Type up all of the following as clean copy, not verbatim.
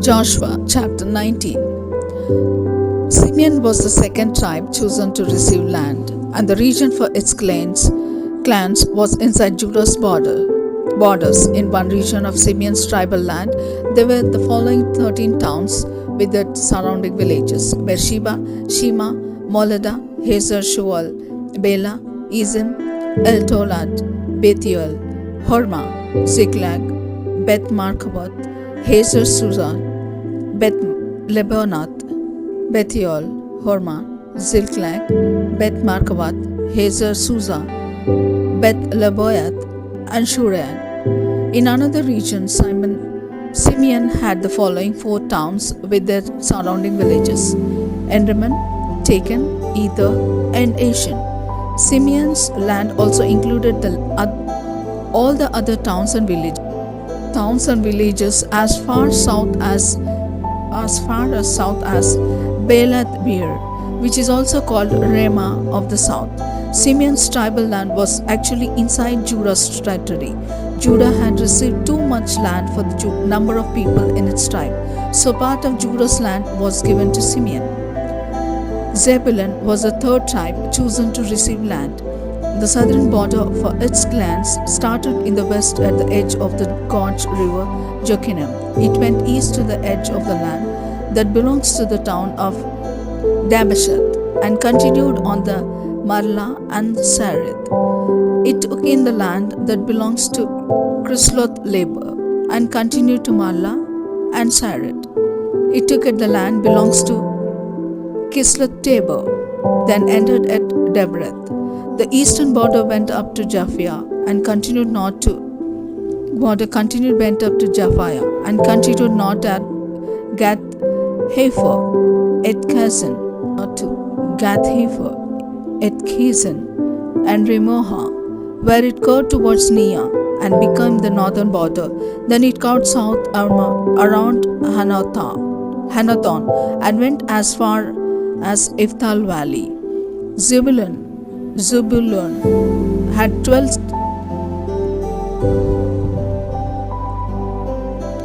Joshua chapter 19. Simeon was the second tribe chosen to receive land, and the region for its clans was inside Judah's borders. In one region of Simeon's tribal land, there were the following 13 towns with their surrounding villages: Beersheba, Shema, Molada, Hazer Shual, Bela, Ezim, El Tolad, Bethuel, Hormah, Ziklag, Beth Markaboth, Hazer Suzah, Beth Lebonath, Bethuel, Hormah, Ziklag, Beth Markaboth, Hazer Suzah, Beth Leboath, and Shuran. In another region, Simeon had the following 4 towns with their surrounding villages: Enderman, Taken, Ether, and Ashan. Simeon's land also included all the other towns and villages as far south as Belath Beer, which is also called Ramah of the south. Simeon's tribal land was actually inside Judah's territory. Judah had received too much land for the number of people in its tribe, so part of Judah's land was given to Simeon. Zebulun was the third tribe chosen to receive land. The southern border for its clans started in the west at the edge of the gorge river Jokneam. It went east to the edge of the land that belongs to the town of Dabeshet and continued on the Marlah and Sareth. It took in the land that belongs to Chisloth Labor and continued to Marlah and Sareth. It took at the land belongs to Chisloth Tabor, then ended at Debreth. The eastern border went up to Japhia and continued went up to Japhiah and continued north at Gath Hefer, at Kazan, to Gath Hefer, at Kizan, and Remoha, where it curved towards Nia and became the northern border. Then it curved south around Hanathon and went as far as Iftal Valley. Zebulun had 12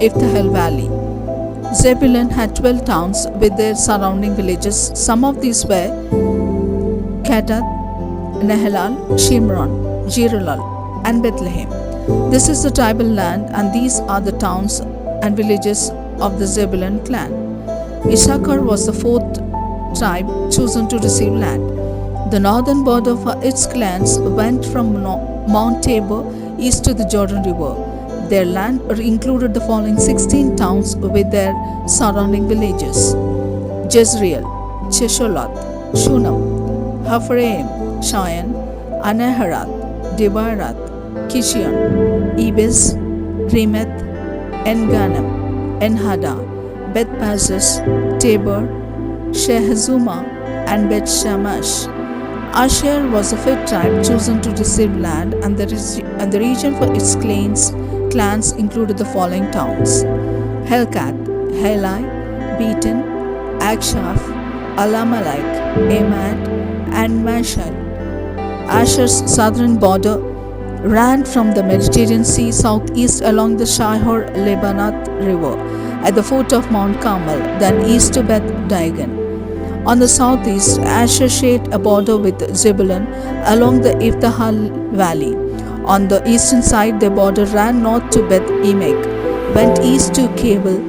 Iftal Valley. Zebulun had 12 towns with their surrounding villages. Some of these were Katath, Nehalal, Shimron, Jeruel, and Bethlehem. This is the tribal land, and these are the towns and villages of the Zebulun clan. Issachar was the fourth tribe chosen to receive land. The northern border for its clans went from Mount Tabor east to the Jordan River. Their land included the following 16 towns with their surrounding villages: Jezreel, Chesholoth, Shunem, Haphraim, Cheyenne, Anaharath, Debarath, Kishion, Ebez, Remeth, En-Ganim, En-Hada, Beth-Pazzez, Tabor, Shehazuma, and Beth-Shemesh. Asher was the fifth tribe chosen to receive land, and the region for its clans included the following towns: Helkath, Helai, Beaton, Akshaph, Alamelech, Amad, and Mashal. Asher's southern border ran from the Mediterranean Sea southeast along the Shihor-Libanath River at the foot of Mount Carmel, then east to Beth Dagon. On the southeast, Asher shared a border with Zebulun along the Iftahal Valley. On the eastern side, their border ran north to Beth Emek, went east to Cable,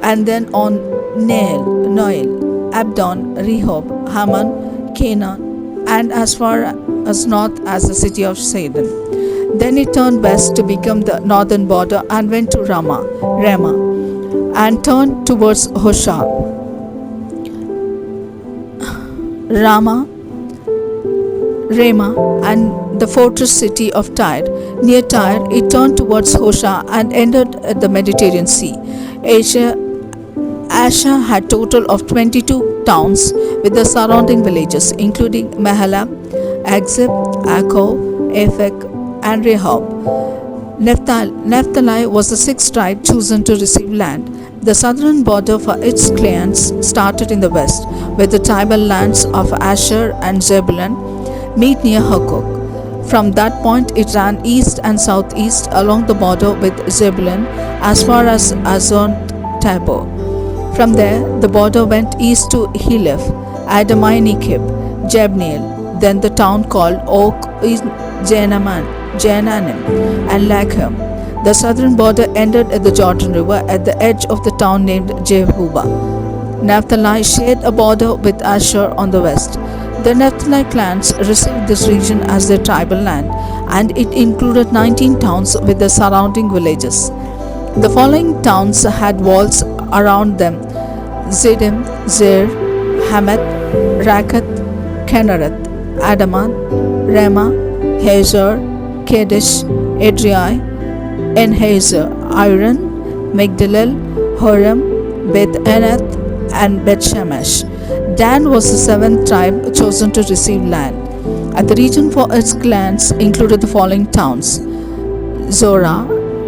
and then on Noel, Abdon, Rehob, Haman, Canaan, and as far as north as the city of Sidon. Then it turned west to become the northern border and went to Ramah, and turned towards Hosha. Ramah, and the fortress city of Tyre. Near Tyre, it turned towards Hosha and ended at the Mediterranean Sea. Asher had total of 22 towns with the surrounding villages, including Mehalam, Akzib, Akko, Ephek, and Rehob. Naphtali was the sixth tribe chosen to receive land. The southern border for its clans started in the west, where the tribal lands of Asher and Zebulun meet near Hukok. From that point, it ran east and southeast along the border with Zebulun as far as Azon Tabor. From there, the border went east to Heleph, Adamai-Nekeb, Jabneel, then the town called Ok in Jaananim, and Lakham. The southern border ended at the Jordan River at the edge of the town named Jehovah. Naphtali shared a border with Asher on the west. The Naphtali clans received this region as their tribal land, and it included 19 towns with the surrounding villages. The following towns had walls around them: Ziddim, Zer, Hamath, Rakath, Kennereth, Adamah, Ramah, Hazor, Kedesh, Edrei, En-Hazer, Iron, Migdalel, Horem, Beth-Anath, and Beth-Shemesh. Dan was the seventh tribe chosen to receive land, and the region for its clans included the following towns: Zorah,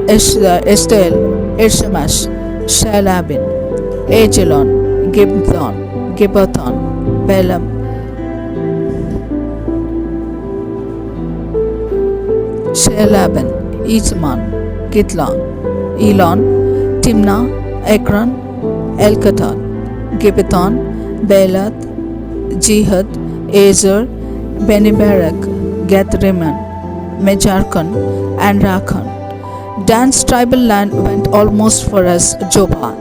Eshtael, Irshemash, Shalabin, Ajalon, Gibbethon, Balaam, Shalabin, Itzman, Gitlan, Elon, Timnah, Ekron, Elkatan, Gibbethon, Baalath, Jehud, Ezer, Beni-Berak, Gath-Rimmon, Mejarkon, and Rakan. Dan's tribal land went almost for as Jopah.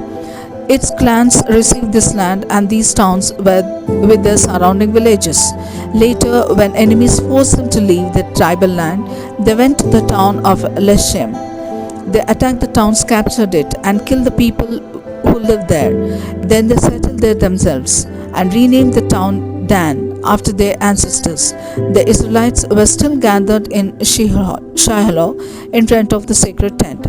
Its clans received this land and these towns with their surrounding villages. Later, when enemies forced them to leave their tribal land, they went to the town of Leshem. They attacked the towns, captured it, and killed the people who lived there. Then they settled there themselves and renamed the town Dan after their ancestors. The Israelites were still gathered in Shiloh in front of the sacred tent.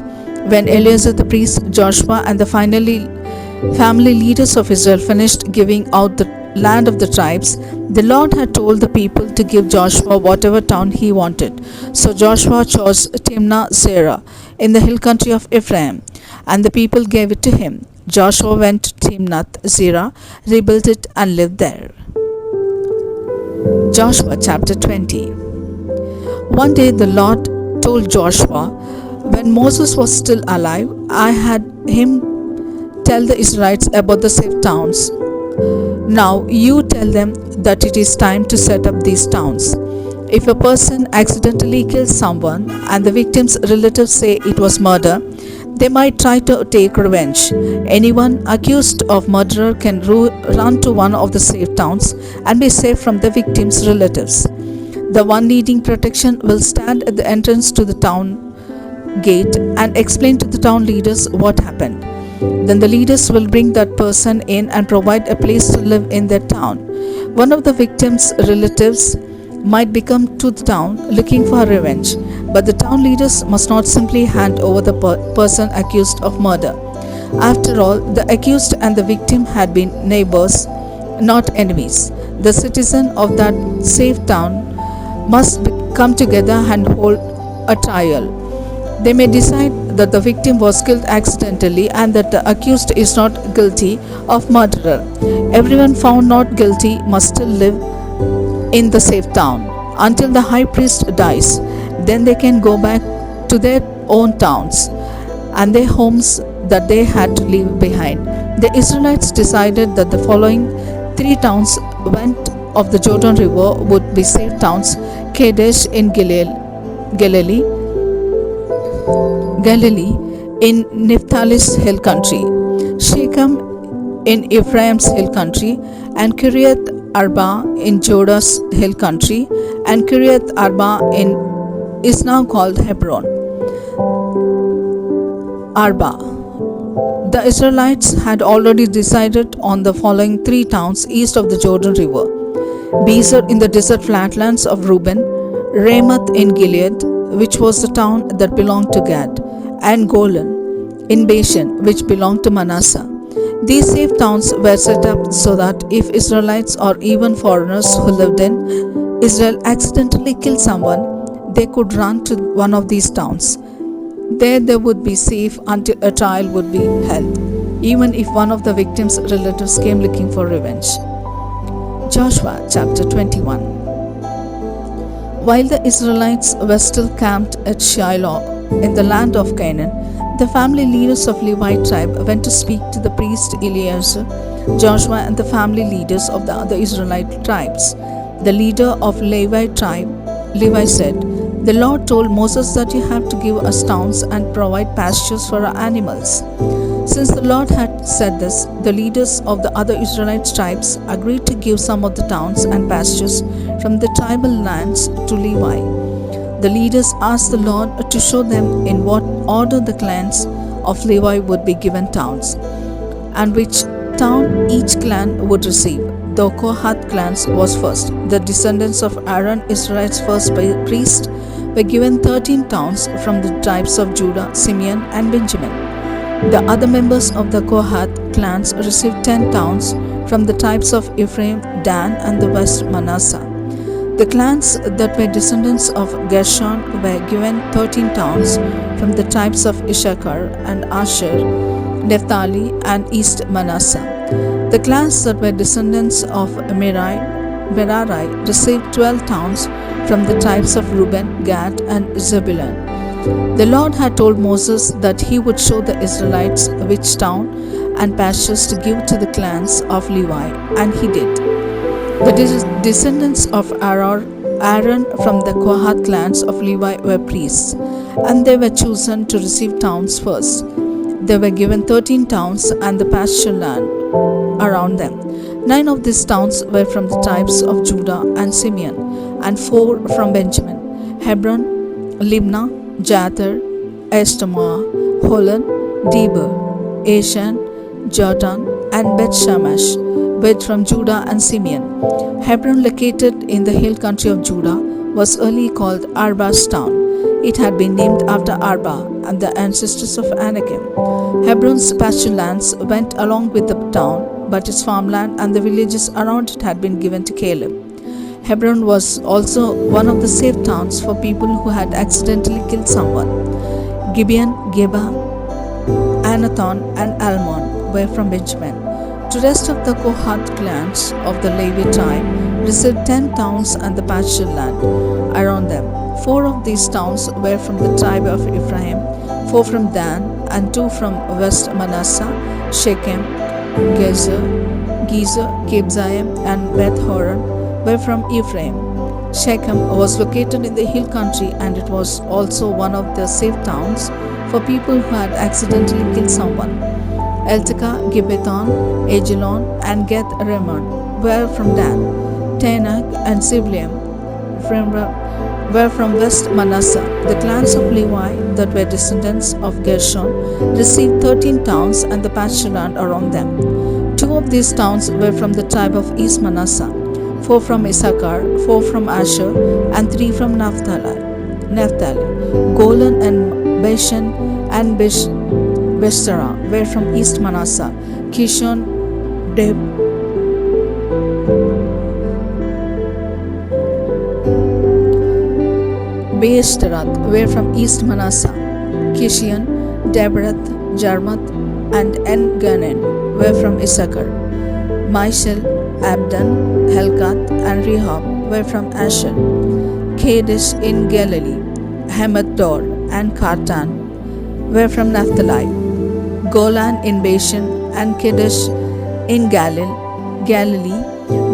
When Eleazar the priest, Joshua, and the family leaders of Israel finished giving out the land of the tribes, the Lord had told the people to give Joshua whatever town he wanted. So Joshua chose Timnath-Serah in the hill country of Ephraim, and the people gave it to him. Joshua went to Timnath-Serah, rebuilt it, and lived there. Joshua chapter 20. One day the Lord told Joshua, when Moses was still alive, I had him tell the Israelites about the safe towns. Now you tell them that it is time to set up these towns. If a person accidentally kills someone and the victim's relatives say it was murder, they might try to take revenge. Anyone accused of murder can run to one of the safe towns and be safe from the victim's relatives. The one needing protection will stand at the entrance to the town gate and explain to the town leaders what happened. Then the leaders will bring that person in and provide a place to live in their town. One of the victim's relatives might become to the town looking for revenge, but the town leaders must not simply hand over the person accused of murder. After all, the accused and the victim had been neighbors, not enemies. The citizens of that safe town must come together and hold a trial. They may decide that the victim was killed accidentally and that the accused is not guilty of murder. Everyone found not guilty must still live in the safe town until the high priest dies. Then they can go back to their own towns and their homes that they had to leave behind. The Israelites decided that the following 3 towns west of the Jordan River would be safe towns: Kadesh in Galilee in Naphtali's hill country, Shechem in Ephraim's hill country, and Kiriath Arba in Judah's hill country, and Kiriath Arba is now called Hebron. Arba. The Israelites had already decided on the following 3 towns east of the Jordan River: Bezer in the desert flatlands of Reuben, Ramoth in Gilead, which was the town that belonged to Gad, and Golan in Bashan, which belonged to Manasseh. These safe towns were set up so that if Israelites or even foreigners who lived in Israel accidentally killed someone, they could run to one of these towns. There they would be safe until a trial would be held, even if one of the victim's relatives came looking for revenge. Joshua chapter 21. While the Israelites were still camped at Shiloh in the land of Canaan, The family leaders of Levi tribe went to speak to the priest Eleazar, Joshua, and the family leaders of the other Israelite tribes. The leader of Levi tribe, Levi said, "The Lord told Moses that you have to give us towns and provide pastures for our animals." Since the Lord had said this, the leaders of the other Israelite tribes agreed to give some of the towns and pastures from the tribal lands to Levi. The leaders asked the Lord to show them in what order the clans of Levi would be given towns, and which town each clan would receive. The Kohath clans was first. The descendants of Aaron, Israel's first priest, were given 13 towns from the tribes of Judah, Simeon, and Benjamin. The other members of the Kohath clans received 10 towns from the tribes of Ephraim, Dan, and the West Manasseh. The clans that were descendants of Gershon were given 13 towns from the tribes of Issachar and Asher, Naphtali, and East Manasseh. The clans that were descendants of Merari received 12 towns from the tribes of Reuben, Gad, and Zebulun. The Lord had told Moses that he would show the Israelites which town and pastures to give to the clans of Levi, and he did. The descendants of Aaron from the Kohath clans of Levi were priests, and they were chosen to receive towns first. They were given 13 towns and the pasture land around them. 9 of these towns were from the tribes of Judah and Simeon, and 4 from Benjamin: Hebron, Libnah, Jather, Eshtemoa, Holon, Debir, Ashan, Jordan, and Beth Shemesh, both from Judah and Simeon. Hebron, located in the hill country of Judah, was early called Arba's town. It had been named after Arba and the ancestors of Anakim. Hebron's pasture lands went along with the town, but its farmland and the villages around it had been given to Caleb. Hebron was also one of the safe towns for people who had accidentally killed someone. Gibeon, Geba, Anathon, and Almon were from Benjamin. The rest of the Kohath clans of the Levi tribe received 10 towns and the pasture land around them. 4 of these towns were from the tribe of Ephraim, 4 from Dan, and 2 from West Manasseh: Shechem, Gezer, Kibzaim, and Beth Horon were from Ephraim. Shechem was located in the hill country, and it was also one of the safe towns for people who had accidentally killed someone. Eltekah, Gibbethon, Ajalon, and Geth Rimmon were from Dan. Tanakh and Sibleam were from West Manasseh. The clans of Levi that were descendants of Gershon received 13 towns and the pasture land around them. 2 of these towns were from the tribe of East Manasseh, 4 from Issachar, 4 from Asher, and 3 from Naphtali. Golan and Bashan and Beshtera were from East Manasseh. Kishon, Beeshterath were from East Manasseh. Kishion, Debrath, Jarmuth, and En-Ganim were from Issachar. Mishal, Abdon, Helkath, and Rehob were from Asher. Kadesh in Galilee, Hamath-dor, and Kartan were from Naphtali. Golan in Bashan and Kadesh in Galilee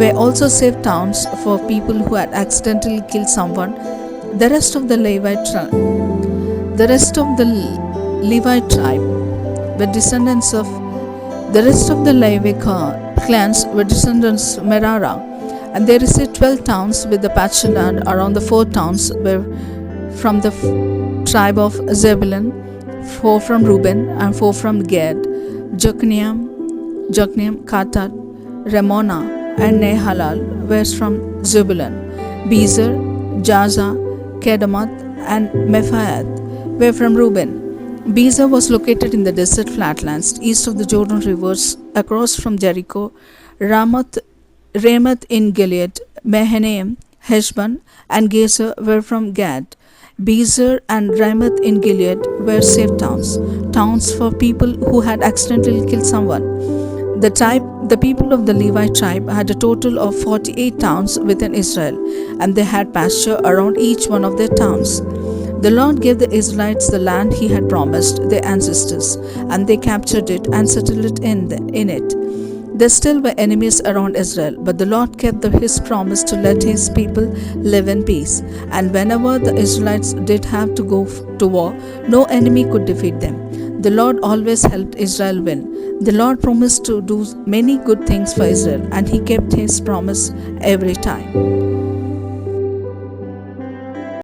were also safe towns for people who had accidentally killed someone. The rest of the Levi tribe were descendants of the rest of the Levi clans were descendants of Merari, and they received 12 towns with the pasture land around. The 4 towns were from the tribe of Zebulun, 4 from Reuben, and 4 from Gad: Jokneam, Katat, Ramona, and Nehalal were from Zebulun. Bezer, Jaza, Kedemoth, and Mephaath were from Reuben. Bezer was located in the desert flatlands east of the Jordan rivers, across from Jericho. Ramoth in Gilead, Mahanaim, Heshbon, and Gezer were from Gad. Bezer and Ramoth in Gilead were safe towns for people who had accidentally killed someone. The people of the Levi tribe had a total of 48 towns within Israel, and they had pasture around each one of their towns. The Lord gave the Israelites the land He had promised their ancestors, and they captured it and settled it in it. There still were enemies around Israel, but the Lord kept His promise to let His people live in peace. And whenever the Israelites did have to go to war, no enemy could defeat them. The Lord always helped Israel win. The Lord promised to do many good things for Israel, and He kept His promise every time.